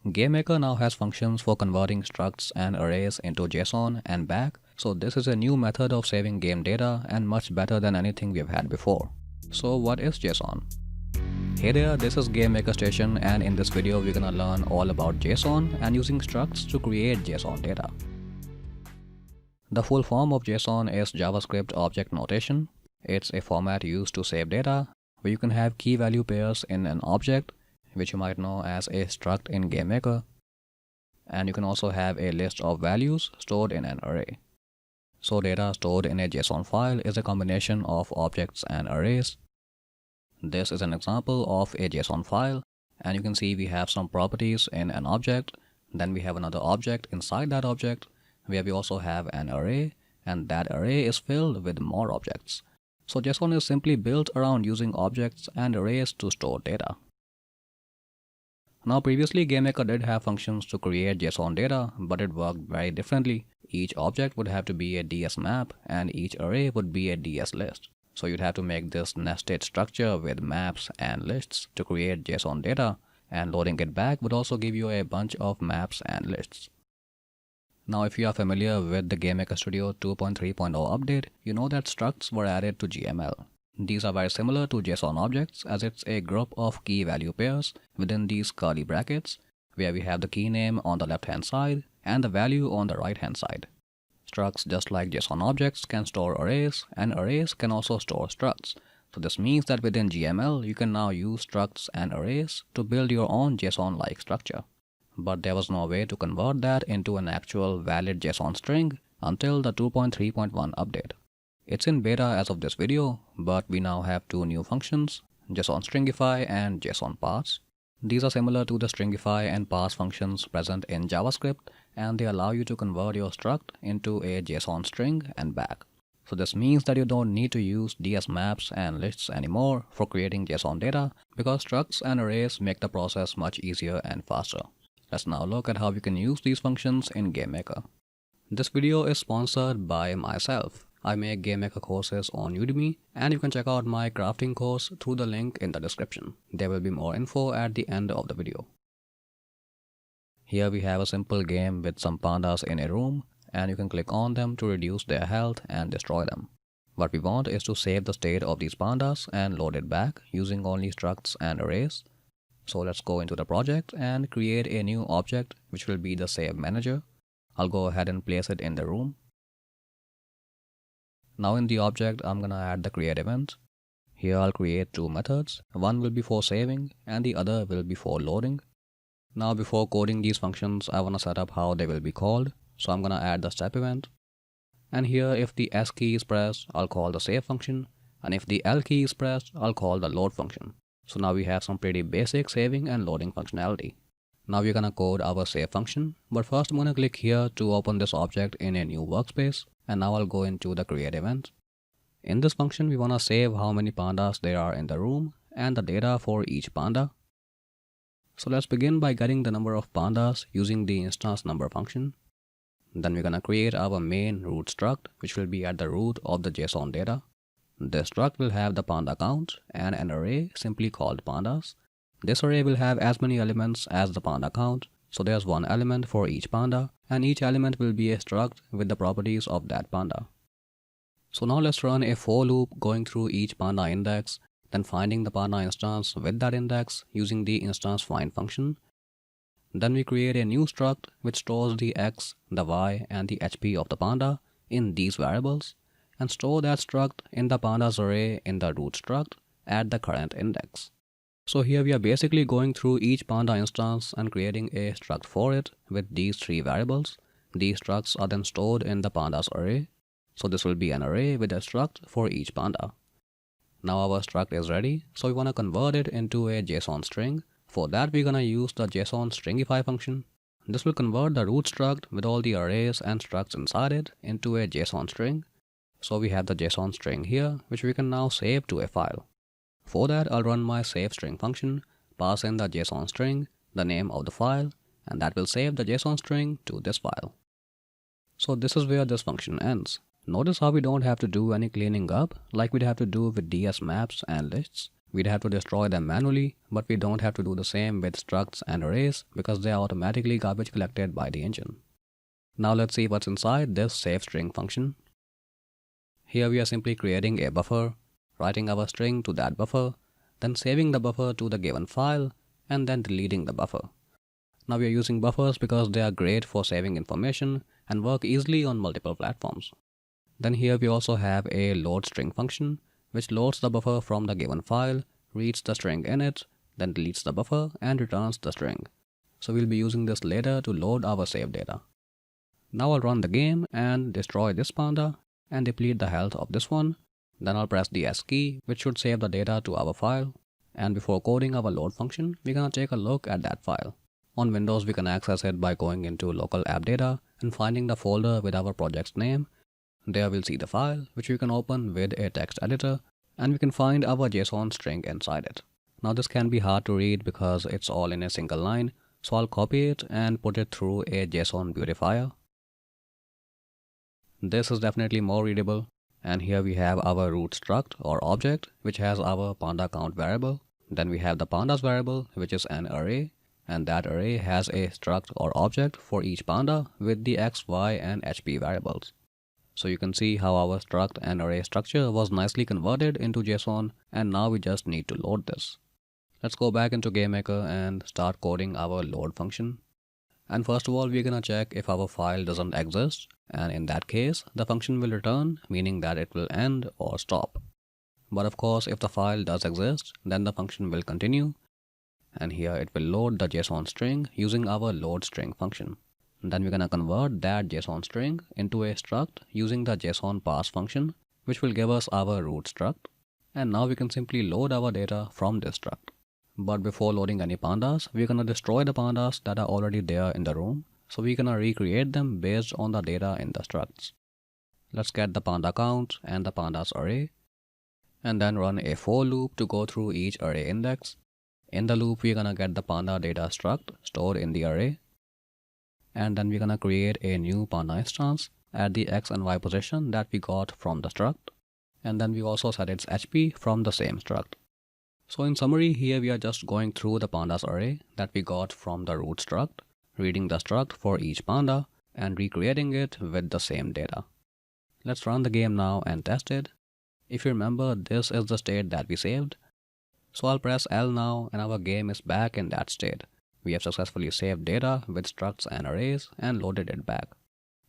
GameMaker now has functions for converting structs and arrays into JSON and back, so this is a new method of saving game data and much better than anything we've had before. So what is JSON? Hey there, this is GameMaker Station, and in this video we're gonna learn all about JSON and using structs to create JSON data. The full form of JSON is JavaScript Object Notation. It's a format used to save data where you can have key value pairs in an object, which you might know as a struct in GameMaker, and you can also have a list of values stored in an array. So data stored in a JSON file is a combination of objects and arrays. This is an example of a JSON file, and you can see we have some properties in an object, then we have another object inside that object, where we also have an array, and that array is filled with more objects. So JSON is simply built around using objects and arrays to store data. Now previously GameMaker did have functions to create JSON data, but it worked very differently. Each object would have to be a DS map and each array would be a DS list. So you'd have to make this nested structure with maps and lists to create JSON data, and loading it back would also give you a bunch of maps and lists. Now if you are familiar with the GameMaker Studio 2.3.0 update, you know that structs were added to GML. These are very similar to JSON objects, as it's a group of key value pairs within these curly brackets, where we have the key name on the left hand side and the value on the right hand side. Structs, just like JSON objects, can store arrays, and arrays can also store structs. So this means that within GML you can now use structs and arrays to build your own JSON-like structure. But there was no way to convert that into an actual valid JSON string until the 2.3.1 update. It's in beta as of this video, but we now have two new functions, JSON Stringify and JSON Parse. These are similar to the Stringify and Parse functions present in JavaScript, and they allow you to convert your struct into a JSON string and back. So this means that you don't need to use DS maps and lists anymore for creating JSON data, because structs and arrays make the process much easier and faster. Let's now look at how we can use these functions in GameMaker. This video is sponsored by myself. I make GameMaker courses on Udemy, and you can check out my crafting course through the link in the description. There will be more info at the end of the video. Here we have a simple game with some pandas in a room, and you can click on them to reduce their health and destroy them. What we want is to save the state of these pandas and load it back using only structs and arrays. So let's go into the project and create a new object which will be the save manager. I'll go ahead and place it in the room. Now in the object I'm gonna add the create event. Here I'll create two methods. One will be for saving and the other will be for loading. Now before coding these functions, I wanna set up how they will be called. So I'm gonna add the step event. And here if the S key is pressed, I'll call the save function. And if the L key is pressed, I'll call the load function. So now we have some pretty basic saving and loading functionality. Now we're gonna code our save function, but first I'm gonna click here to open this object in a new workspace, and now I'll go into the create event. In this function we wanna save how many pandas there are in the room and the data for each panda. So let's begin by getting the number of pandas using the instance number function. Then we're gonna create our main root struct, which will be at the root of the JSON data. This struct will have the panda count and an array simply called pandas. This array will have as many elements as the panda count, so there's one element for each panda, and each element will be a struct with the properties of that panda. So now let's run a for loop going through each panda index, then finding the panda instance with that index using the instance find function. Then we create a new struct which stores the x, the y, and the HP of the panda in these variables, and store that struct in the pandas array in the root struct at the current index. So here we are basically going through each panda instance and creating a struct for it with these three variables. These structs are then stored in the pandas array. So this will be an array with a struct for each panda. Now our struct is ready, so we want to convert it into a JSON string. For that we're gonna use the JSON Stringify function. This will convert the root struct with all the arrays and structs inside it into a JSON string. So we have the JSON string here, which we can now save to a file. For that, I'll run my save string function, pass in the JSON string, the name of the file, and that will save the JSON string to this file. So this is where this function ends. Notice how we don't have to do any cleaning up like we'd have to do with DS maps and lists. We'd have to destroy them manually, but we don't have to do the same with structs and arrays because they are automatically garbage collected by the engine. Now let's see what's inside this saveString function. Here we are simply creating a buffer, writing our string to that buffer, then saving the buffer to the given file, and then deleting the buffer. Now we are using buffers because they are great for saving information and work easily on multiple platforms. Then here we also have a loadString function, which loads the buffer from the given file, reads the string in it, then deletes the buffer and returns the string. So we'll be using this later to load our save data. Now I'll run the game and destroy this panda and deplete the health of this one. Then I'll press the S key, which should save the data to our file. And before coding our load function, we're gonna take a look at that file. On Windows, we can access it by going into local app data and finding the folder with our project's name. There we'll see the file, which we can open with a text editor, and we can find our JSON string inside it. Now this can be hard to read because it's all in a single line, so I'll copy it and put it through a JSON beautifier. This is definitely more readable, and here we have our root struct or object, which has our panda count variable. Then we have the pandas variable, which is an array, and that array has a struct or object for each panda with the x, y, and hp variables. So you can see how our struct and array structure was nicely converted into JSON, and now we just need to load this. Let's go back into GameMaker and start coding our load function. And first of all, we're gonna check if our file doesn't exist, and in that case, the function will return, meaning that it will end or stop. But of course, if the file does exist, then the function will continue, and here it will load the JSON string using our loadString function. Then we're gonna convert that JSON string into a struct using the JSON parse function, which will give us our root struct. And now we can simply load our data from this struct. But before loading any pandas, we're gonna destroy the pandas that are already there in the room. So we're gonna recreate them based on the data in the structs. Let's get the panda count and the pandas array, and then run a for loop to go through each array index. In the loop, we're gonna get the panda data struct stored in the array, and then we're gonna create a new panda instance at the x and y position that we got from the struct, and then we also set its HP from the same struct. So in summary, here we are just going through the pandas array that we got from the root struct, reading the struct for each panda, and recreating it with the same data. Let's run the game now and test it. If you remember, this is the state that we saved. So I'll press L now and our game is back in that state. We have successfully saved data with structs and arrays and loaded it back.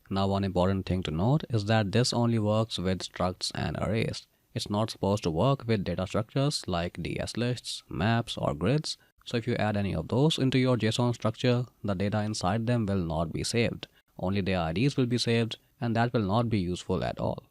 Now one important thing to note is that this only works with structs and arrays. It's not supposed to work with data structures like DS lists, maps, or grids. So if you add any of those into your JSON structure, the data inside them will not be saved. Only their IDs will be saved, and that will not be useful at all.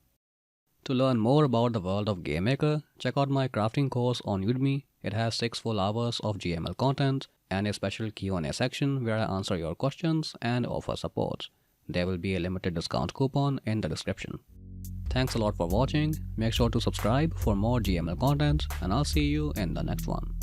To learn more about the world of GameMaker, check out my crafting course on Udemy. It has 6 full hours of GML content and a special Q&A section where I answer your questions and offer support. There will be a limited discount coupon in the description. Thanks a lot for watching. Make sure to subscribe for more GML content, and I'll see you in the next one.